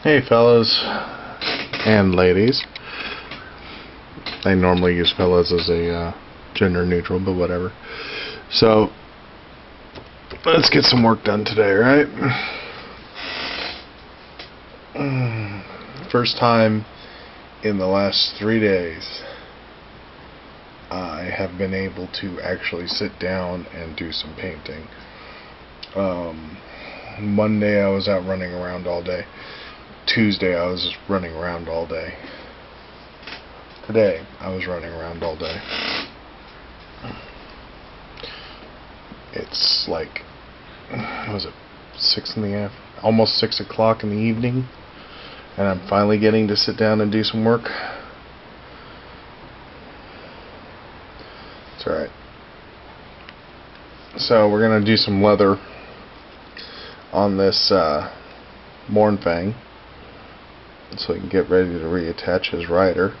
Hey fellas and ladies. I normally use fellas as a gender neutral, but whatever. So let's get some work done today, right? First time in the last 3 days I have been able to actually sit down and do some painting. Monday I was out running around all day. Tuesday I was running around all day. Today I was running around all day. It's like, what was it, almost 6 o'clock in the evening, and I'm finally getting to sit down and do some work. It's alright. So we're going to do some leather on this Mournfang, so we can get ready to reattach his rider.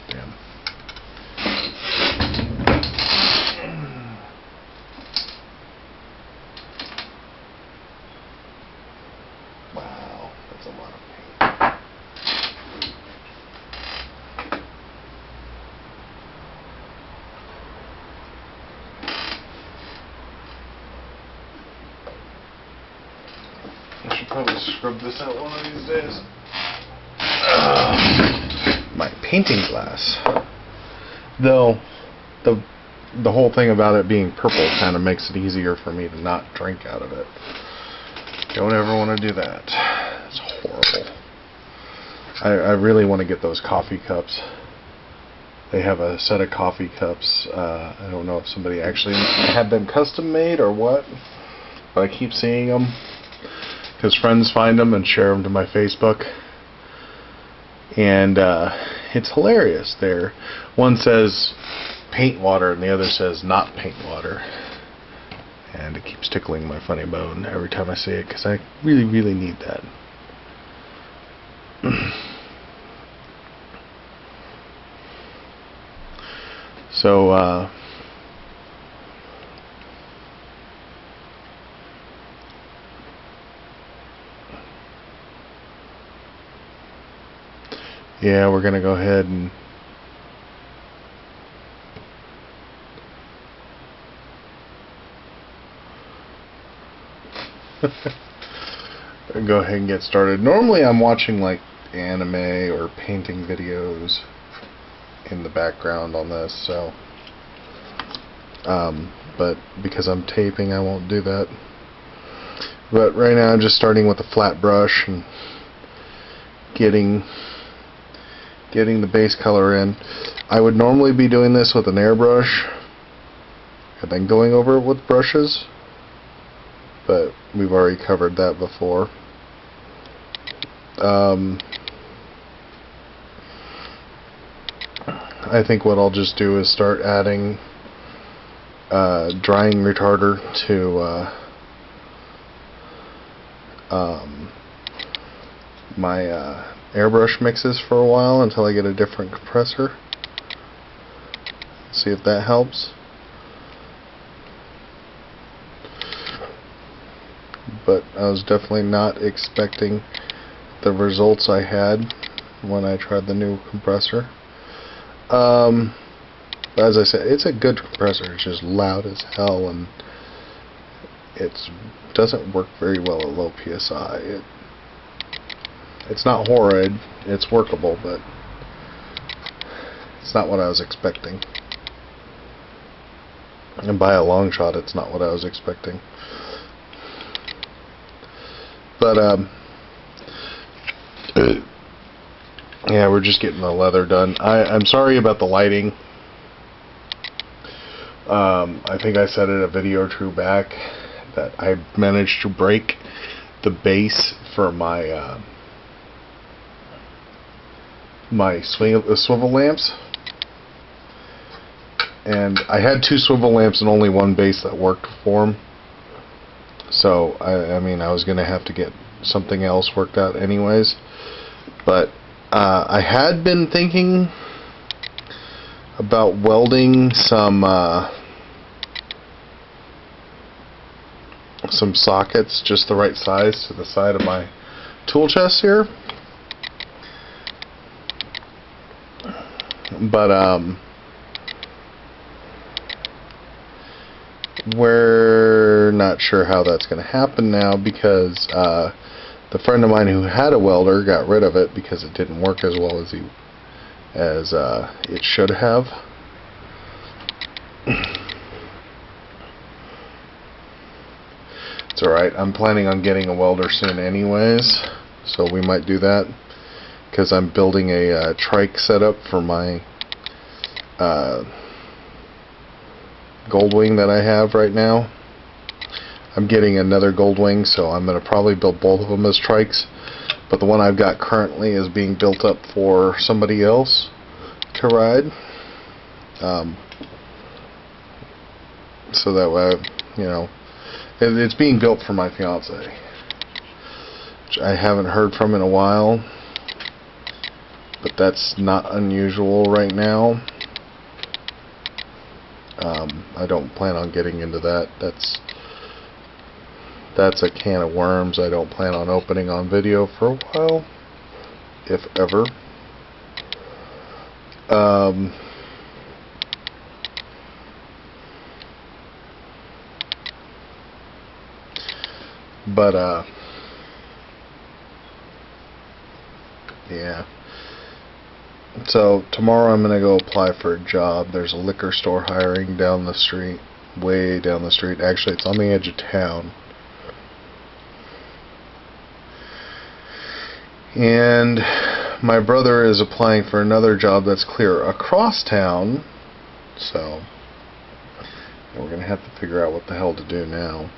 Damn. Wow, that's a lot of paint. I should probably scrub this out one of these days. My painting glass. Though the whole thing about it being purple kind of makes it easier for me to not drink out of it. Don't ever want to do that. It's horrible. I really want to get those coffee cups. They have a set of coffee cups. I don't know if somebody actually had them custom made or what, but I keep seeing them because friends find them and share them to my Facebook. And it's hilarious. There, one says paint water and the other says not paint water, and it keeps tickling my funny bone every time I see it because I really need that. So yeah, we're gonna go ahead and go ahead and get started. Normally I'm watching like anime or painting videos in the background on this, so but because I'm taping I won't do that. But right now I'm just starting with a flat brush and getting the base color in. I would normally be doing this with an airbrush and then going over it with brushes, but we've already covered that before. I think what I'll just do is start adding drying retarder to my airbrush mixes for a while until I get a different compressor. See if that helps. But I was definitely not expecting the results I had when I tried the new compressor. As I said, it's a good compressor. It's just loud as hell, and it doesn't work very well at low PSI. It's not horrid. It's workable, but it's not what I was expecting. And by a long shot, it's not what I was expecting. But yeah, we're just getting the leather done. I'm sorry about the lighting. I think I said it a video or two back that I managed to break the base for my my swivel lamps, and I had 2 swivel lamps and only one base that worked for them. So I mean, I was gonna have to get something else worked out anyways. But I had been thinking about welding some sockets just the right size to the side of my tool chest here. But we're not sure how that's going to happen now, because the friend of mine who had a welder got rid of it because it didn't work as well as it should have. It's alright, I'm planning on getting a welder soon anyways, so we might do that, because I'm building a trike setup for my Goldwing that I have right now. I'm getting another Goldwing, so I'm going to probably build both of them as trikes, but the one I've got currently is being built up for somebody else to ride, so that way, you know, it's being built for my fiance, which I haven't heard from in a while, but that's not unusual right now. I don't plan on getting into that. That's a can of worms I don't plan on opening on video for a while, if ever. But yeah. So tomorrow I'm gonna go apply for a job. There's a liquor store hiring down the street, way down the street. Actually, it's on the edge of town. And my brother is applying for another job that's clear across town. So we're gonna have to figure out what the hell to do now.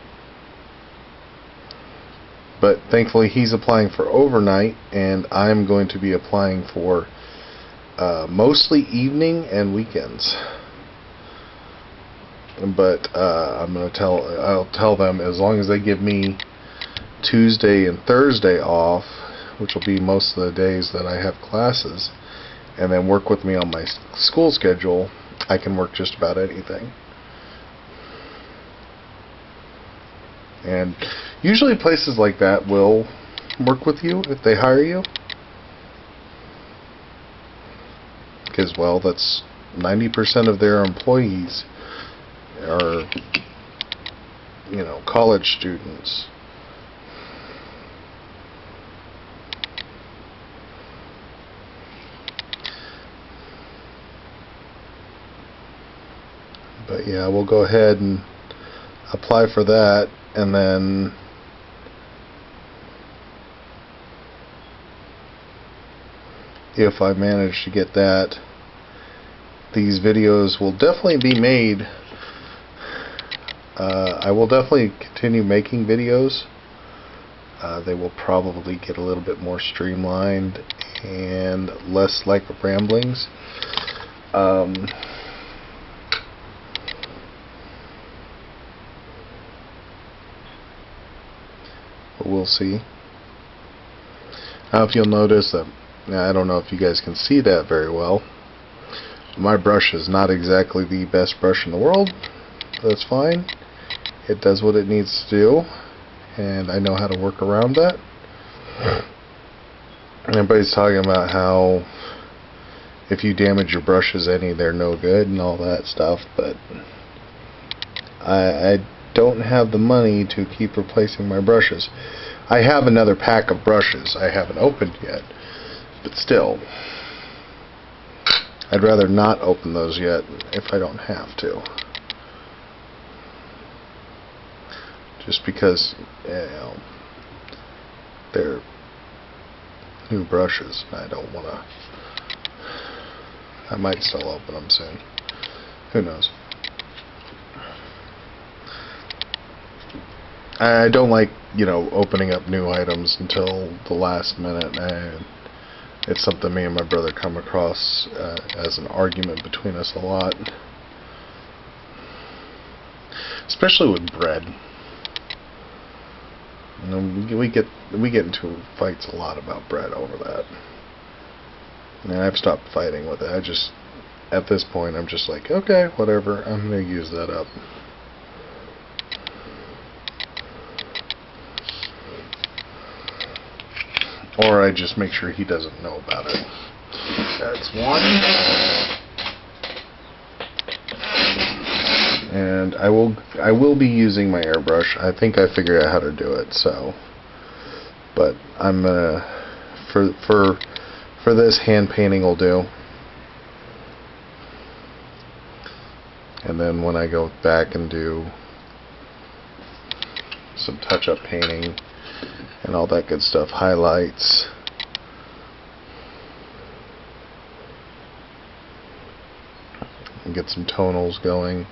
But thankfully he's applying for overnight, and I'm going to be applying for mostly evening and weekends. But I'll tell them, as long as they give me Tuesday and Thursday off, which will be most of the days that I have classes, and then work with me on my school schedule, I can work just about anything. And usually places like that will work with you if they hire you, because, well, that's 90% of their employees are, you know, college students. But yeah, we'll go ahead and apply for that, and then if I manage to get that, these videos will definitely be made. I will definitely continue making videos. They will probably get a little bit more streamlined and less like ramblings. But we'll see. Now, if you'll notice that, I don't know if you guys can see that very well. My brush is not exactly the best brush in the world. That's fine. It does what it needs to do, and I know how to work around that. Everybody's talking about how if you damage your brushes any, they're no good and all that stuff, but I don't have the money to keep replacing my brushes. I have another pack of brushes I haven't opened yet, but still, I'd rather not open those yet if I don't have to. Just because, you know, they're new brushes, and I don't want to. I might still open them soon. Who knows? I don't like, you know, opening up new items until the last minute. It's something me and my brother come across as an argument between us a lot. Especially with bread. And we get into fights a lot about bread over that. And I've stopped fighting with it. At this point, I'm just like, okay, whatever. I'm gonna use that up. Or I just make sure he doesn't know about it. That's one. And I will be using my airbrush. I think I figured out how to do it, so. But I'm gonna, for this, hand painting will do. And then when I go back and do some touch-up painting and all that good stuff, highlights, and get some tonals going.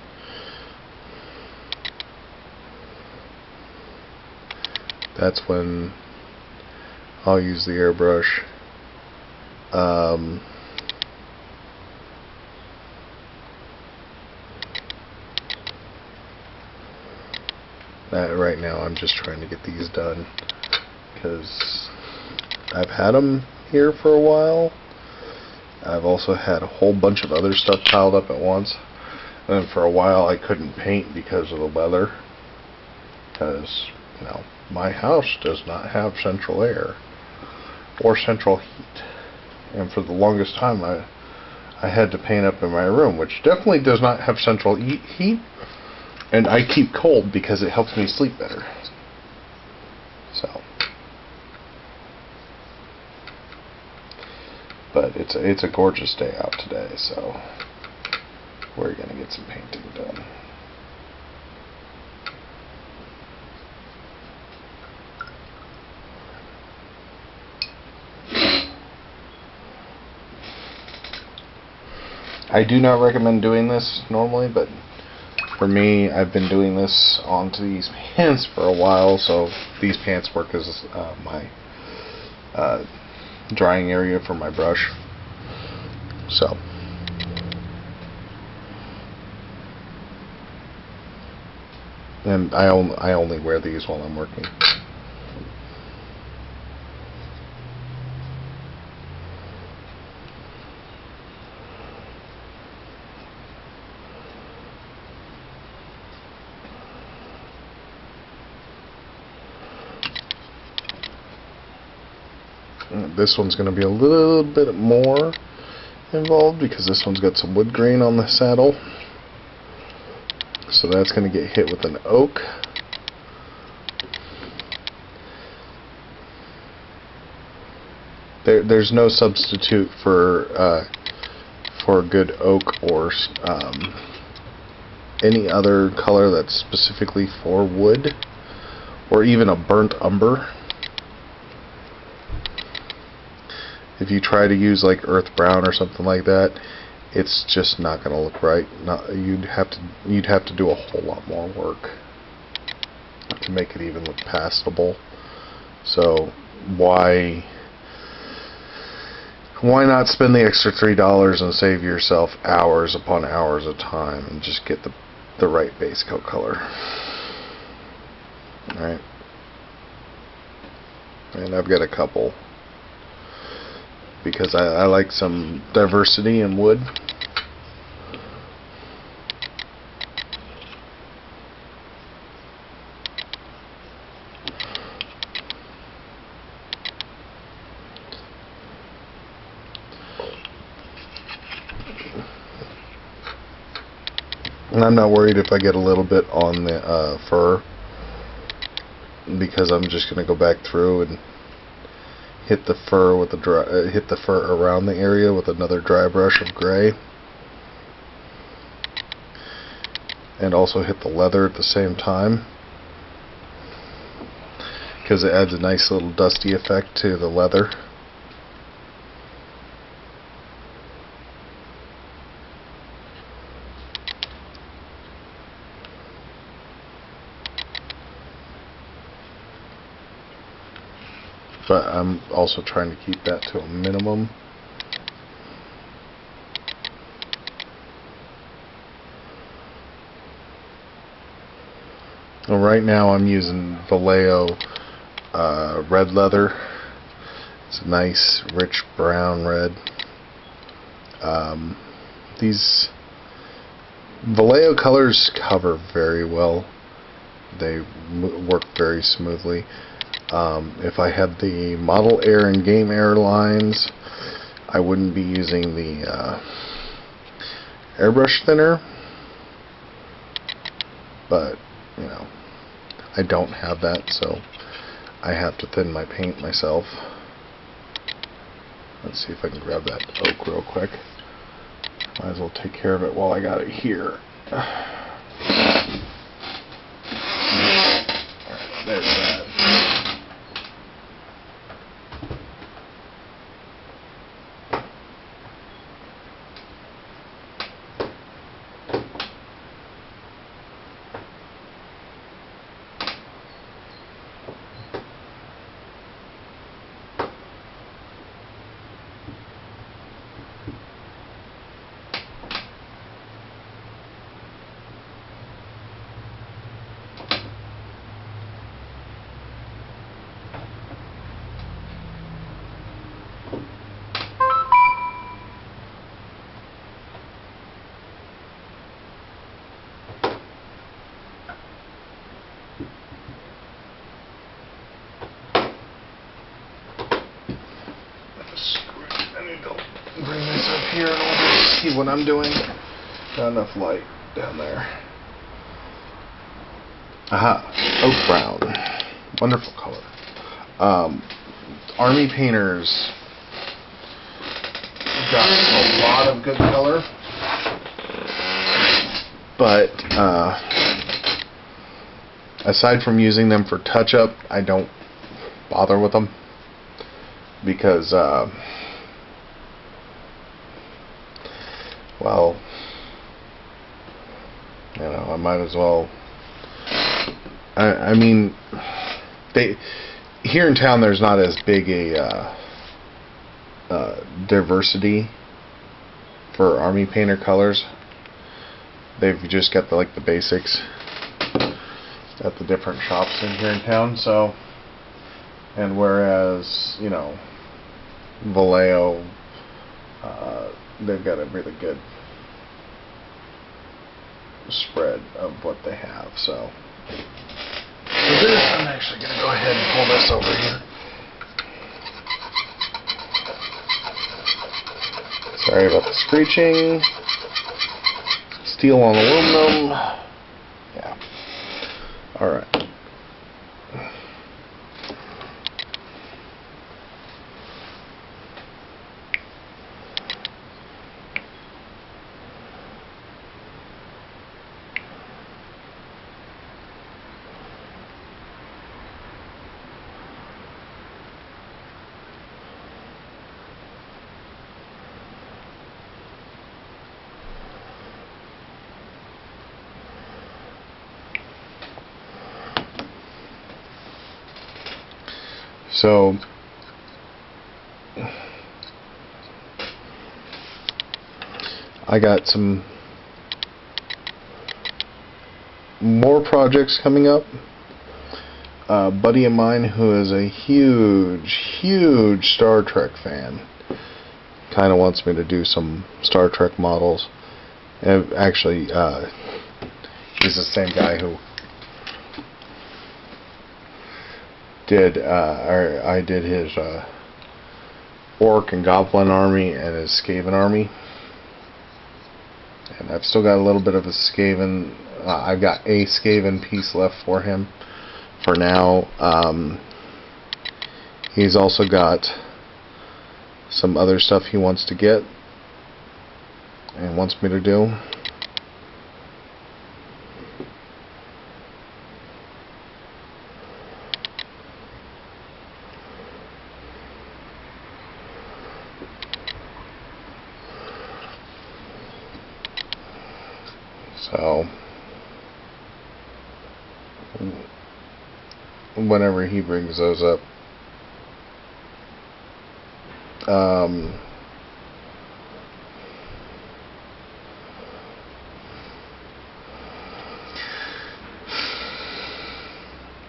That's when I'll use the airbrush. Right now I'm just trying to get these done because I've had them here for a while. I've also had a whole bunch of other stuff piled up at once, and for a while I couldn't paint because of the weather, because my house does not have central air or central heat, and for the longest time I had to paint up in my room, which definitely does not have central heat, and I keep cold because it helps me sleep better. So, but it's a gorgeous day out today, so we're gonna get some painting done. I do not recommend doing this normally, but for me, I've been doing this onto these pants for a while, so these pants work as my drying area for my brush. So, and I only wear these while I'm working. This one's going to be a little bit more involved because this one's got some wood grain on the saddle. So that's going to get hit with an oak. There's no substitute for good oak or any other color that's specifically for wood, or even a burnt umber. If you try to use like earth brown or something like that, it's just not going to look right. You'd have to do a whole lot more work to make it even look passable. So why not spend the extra $3 and save yourself hours upon hours of time and just get the right base coat color? Alright. And I've got a couple, because I like some diversity in wood. And I'm not worried if I get a little bit on the fur, because I'm just going to go back through and hit the fur with hit the fur around the area with another dry brush of gray, and also hit the leather at the same time, because it adds a nice little dusty effect to the leather. But I'm also trying to keep that to a minimum. Well, right now I'm using Vallejo red leather. It's a nice rich brown red. These Vallejo colors cover very well. They work very smoothly. If I had the Model Air and Game Air lines, I wouldn't be using the airbrush thinner, but you know, I don't have that, so I have to thin my paint myself. Let's see if I can grab that oak real quick. Might as well take care of it while I got it here. Alright, there's that. I need to bring this up here in order to see what I'm doing. Not enough light down there. Aha, oak brown. Wonderful color. Army painters got a lot of good color, but aside from using them for touch-up, I don't bother with them because well, you know, I might as well. I mean, here in town there's not as big a diversity for Army painter colors. They've just got like the basics at the different shops in here in town. So, and whereas, you know, Vallejo, they've got a really good spread of what they have. So this, I'm actually going to go ahead and pull this over here. Sorry about the screeching. Steel on aluminum. Yeah. Alright. So I got some more projects coming up. A buddy of mine who is a huge Star Trek fan kind of wants me to do some Star Trek models. And actually, he's the same guy who did, I did his Orc and Goblin army and his Skaven army. And I've still got a little bit of a Skaven, I've got a Skaven piece left for him for now. He's also got some other stuff he wants to get and wants me to do. So whenever he brings those up,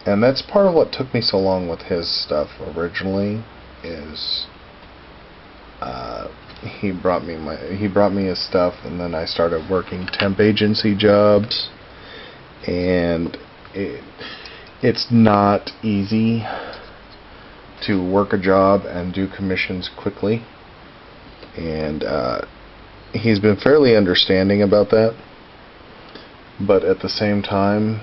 And that's part of what took me so long with his stuff originally, is he brought me his stuff, and then I started working temp agency jobs, and it's not easy to work a job and do commissions quickly, and he's been fairly understanding about that, but at the same time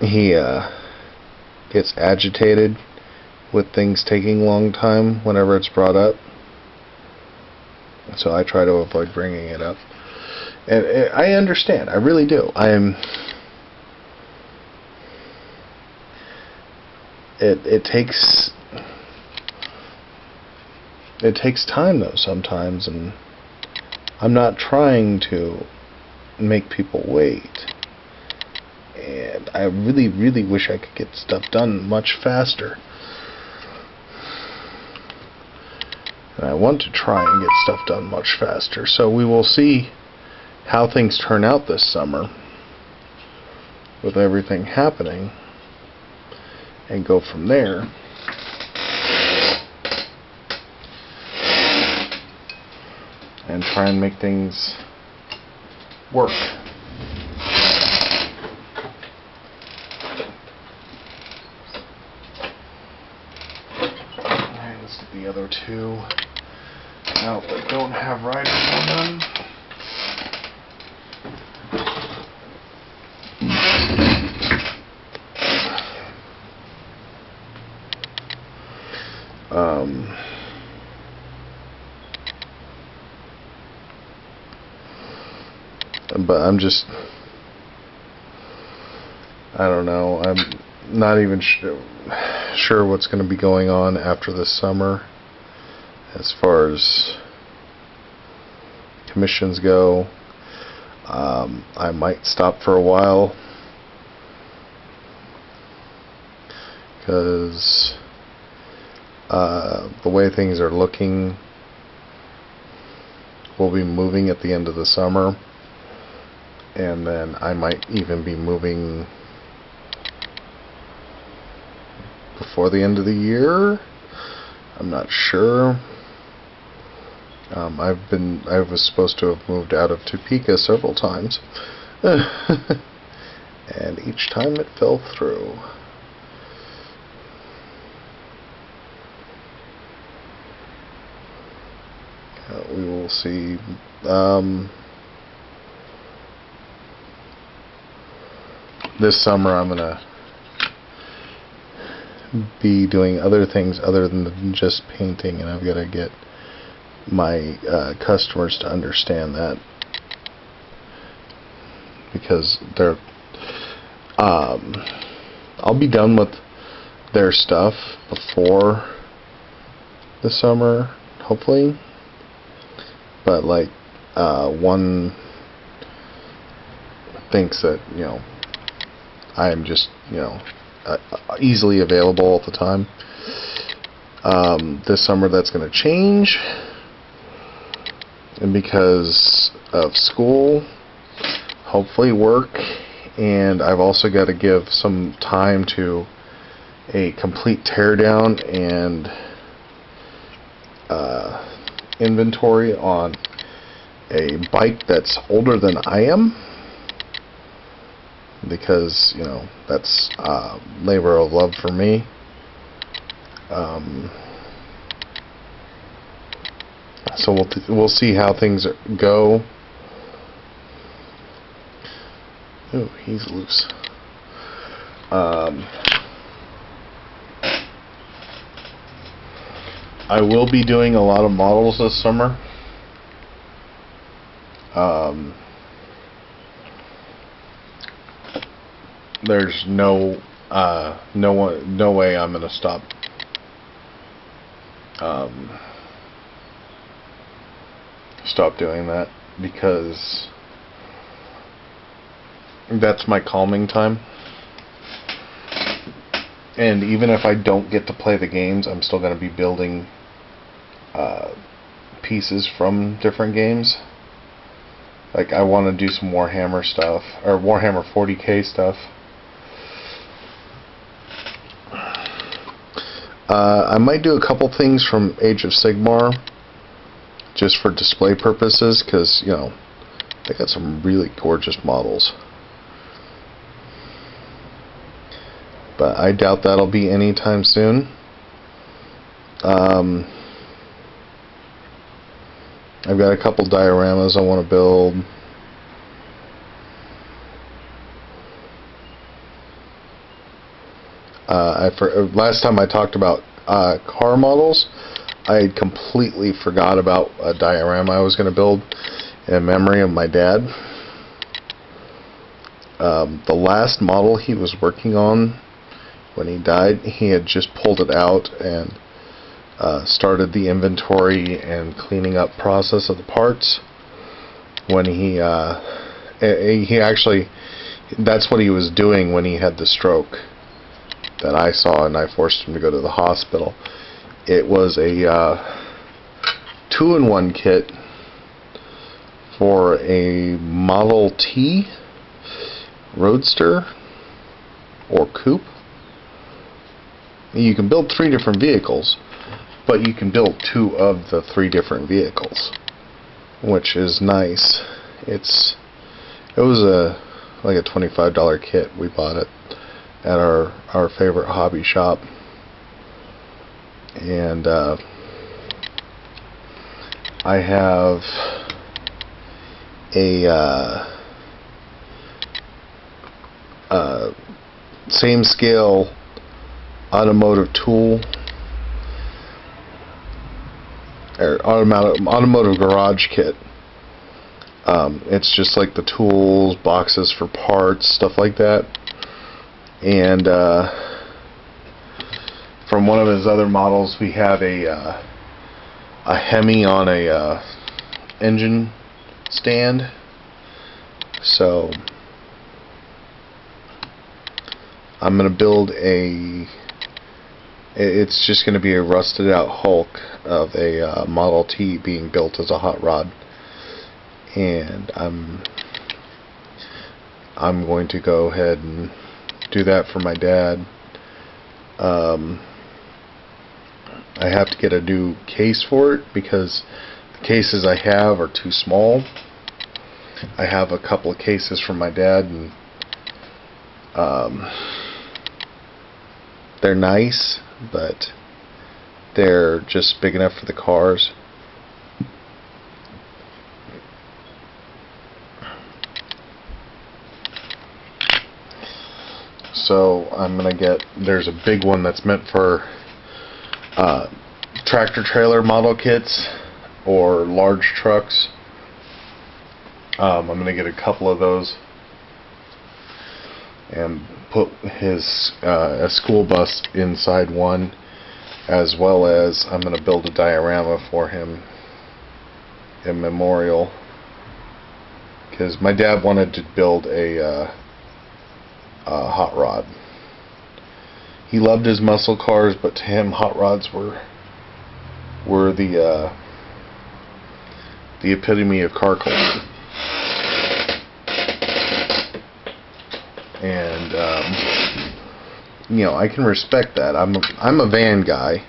he gets agitated with things taking a long time whenever it's brought up, so I try to avoid bringing it up. And I understand, I really do. It takes time though sometimes, and I'm not trying to make people wait. And I really, really wish I could get stuff done much faster. And I want to try and get stuff done much faster. So we will see how things turn out this summer with everything happening, and go from there. And try and make things work. Alright, let's get the other two out that don't have riders on them. But I'm just, I don't know, I'm not even sure what's going to be going on after this summer as far as commissions go. I might stop for a while because the way things are looking, we'll be moving at the end of the summer. And then I might even be moving before the end of the year. I'm not sure. I was supposed to have moved out of Topeka several times, and each time it fell through. We will see. This summer I'm gonna be doing other things other than just painting, and I've got to get my customers to understand that, because they're I'll be done with their stuff before the summer, hopefully, but like one thinks that, you know, I am just, you know, easily available all the time. This summer that's going to change, and because of school, hopefully work, and I've also got to give some time to a complete teardown and inventory on a bike that's older than I am, because, you know, that's labor of love for me. So we'll see how things go. Ooh, he's loose. I will be doing a lot of models this summer. There's no way I'm gonna stop doing that, because that's my calming time. And even if I don't get to play the games, I'm still gonna be building pieces from different games. Like, I want to do some Warhammer stuff, or Warhammer 40k stuff. I might do a couple things from Age of Sigmar, just for display purposes, because, you know, they got some really gorgeous models. But I doubt that'll be anytime soon. I've got a couple dioramas I want to build. Last time I talked about car models, I had completely forgot about a diorama I was going to build in memory of my dad. The last model he was working on when he died, he had just pulled it out and started the inventory and cleaning up process of the parts. When he actually, that's what he was doing when he had the stroke that I saw, and I forced him to go to the hospital. It was a 2-in-1 kit for a Model T Roadster or Coupe. You can build 3 different vehicles, but you can build 2 of the 3 different vehicles, which is nice. It was like a $25 kit. We bought it at our favorite hobby shop, and I have a same scale automotive tool or automotive garage kit. It's just like the tools, boxes for parts, stuff like that. And from one of his other models, we have a Hemi on a engine stand. So I'm gonna build it's just gonna be a rusted out Hulk of a Model T being built as a hot rod, and I'm going to go ahead and do that for my dad. I have to get a new case for it because the cases I have are too small. I have a couple of cases from my dad, and they're nice, but they're just big enough for the cars. So I'm gonna there's a big one that's meant for tractor trailer model kits or large trucks. I'm gonna get a couple of those and put his a school bus inside one, as well as I'm gonna build a diorama for him in memorial, because my dad wanted to build a hot rod. He loved his muscle cars, but to him hot rods were the epitome of car culture. And you know, I can respect that. I'm a van guy.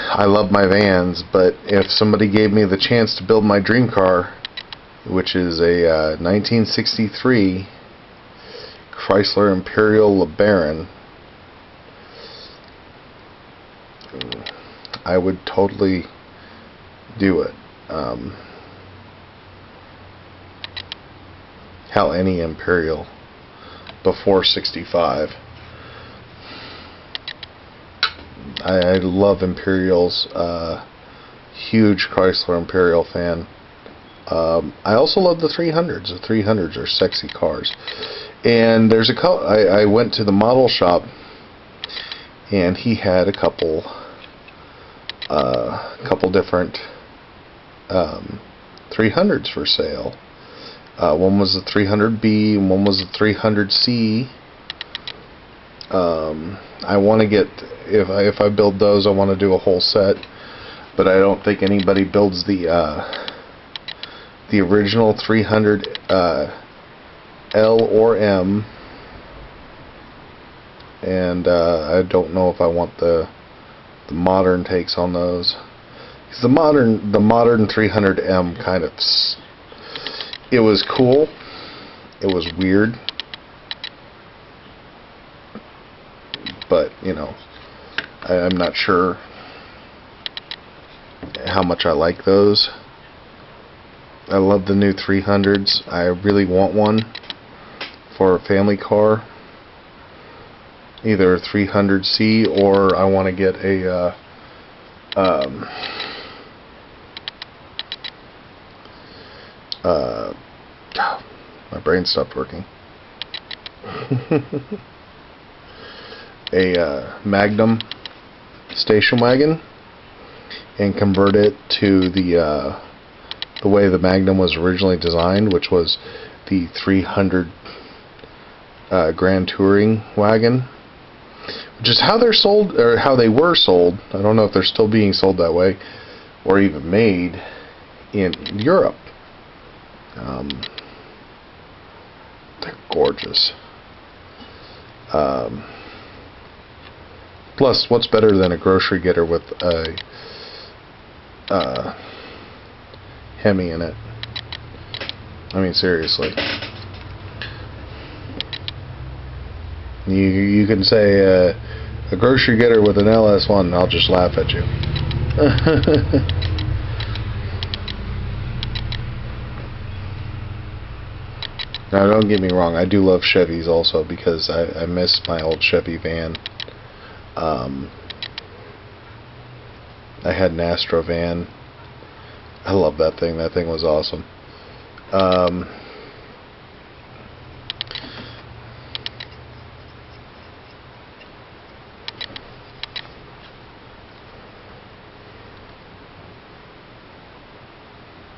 I love my vans, but if somebody gave me the chance to build my dream car, which is a 1963 Chrysler Imperial LeBaron, I would totally do it. Hell, any Imperial before 65. I love Imperials. Huge Chrysler Imperial fan. I also love the 300s. The 300s are sexy cars. And there's I went to the model shop, and he had a couple different 300s for sale. One was the 300B, and one was the 300C. I want to get, if I build those, I want to do a whole set, but I don't think anybody builds the the original 300 L or M, and I don't know if I want the modern takes on those. Because the modern 300M kind of, it was cool, it was weird, but you know, I'm not sure how much I like those. I love the new 300s. I really want one for a family car, either a 300C or I want to get a my brain stopped working. A Magnum station wagon and convert it to the way the Magnum was originally designed, which was the 300 Grand Touring wagon, which is how they're sold, or how they were sold. I don't know if they're still being sold that way or even made in Europe. They're gorgeous. Plus, what's better than a grocery getter with a Hemi in it? I mean, seriously. You can say a grocery getter with an LS1, and I'll just laugh at you. Now, don't get me wrong, I do love Chevys also, because I miss my old Chevy van. I had an Astro van. I love that thing. That thing was awesome.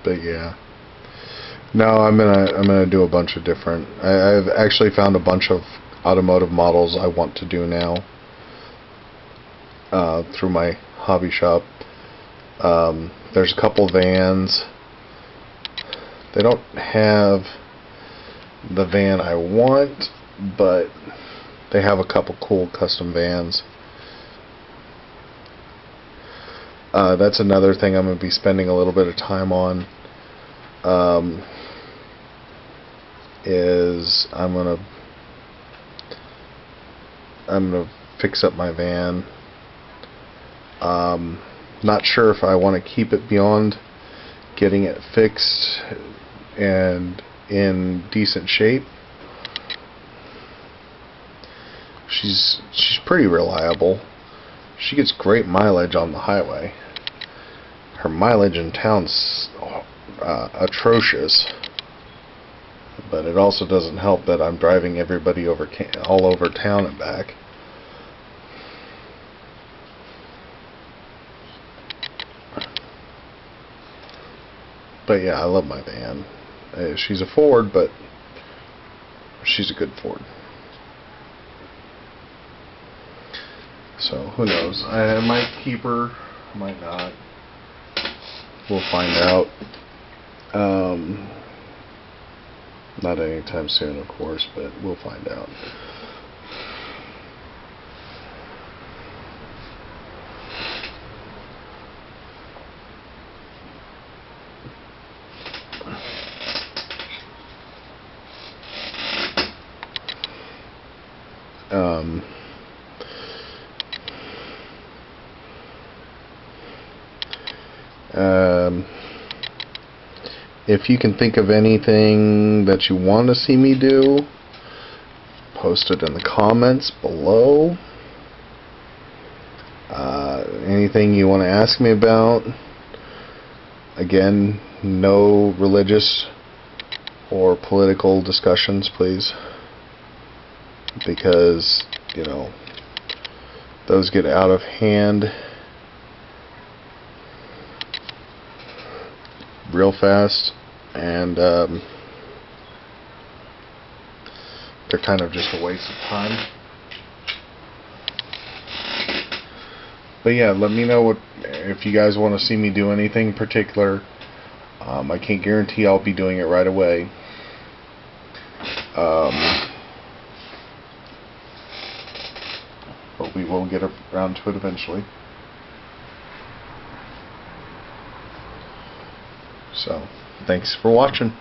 But yeah. No, I'm gonna do a bunch of different. I've actually found a bunch of automotive models I want to do now through my hobby shop. There's a couple vans. They don't have the van I want, but they have a couple cool custom vans. That's another thing I'm going to be spending a little bit of time on. Is I'm gonna fix up my van. Not sure if I want to keep it beyond getting it fixed and in decent shape. She's pretty reliable. She gets great mileage on the highway. Her mileage in town's atrocious. But it also doesn't help that I'm driving everybody all over town and back. But yeah, I love my van. She's a Ford, but she's a good Ford. So who knows? I might keep her, might not. We'll find out. Not anytime soon, of course, but we'll find out. If you can think of anything that you want to see me do, post it in the comments below. Anything you want to ask me about. Again, no religious or political discussions, please. Because, you know, those get out of hand real fast, and they're kind of just a waste of time. But yeah, let me know if you guys want to see me do anything particular. I can't guarantee I'll be doing it right away. But we will get around to it eventually. So, thanks for watching.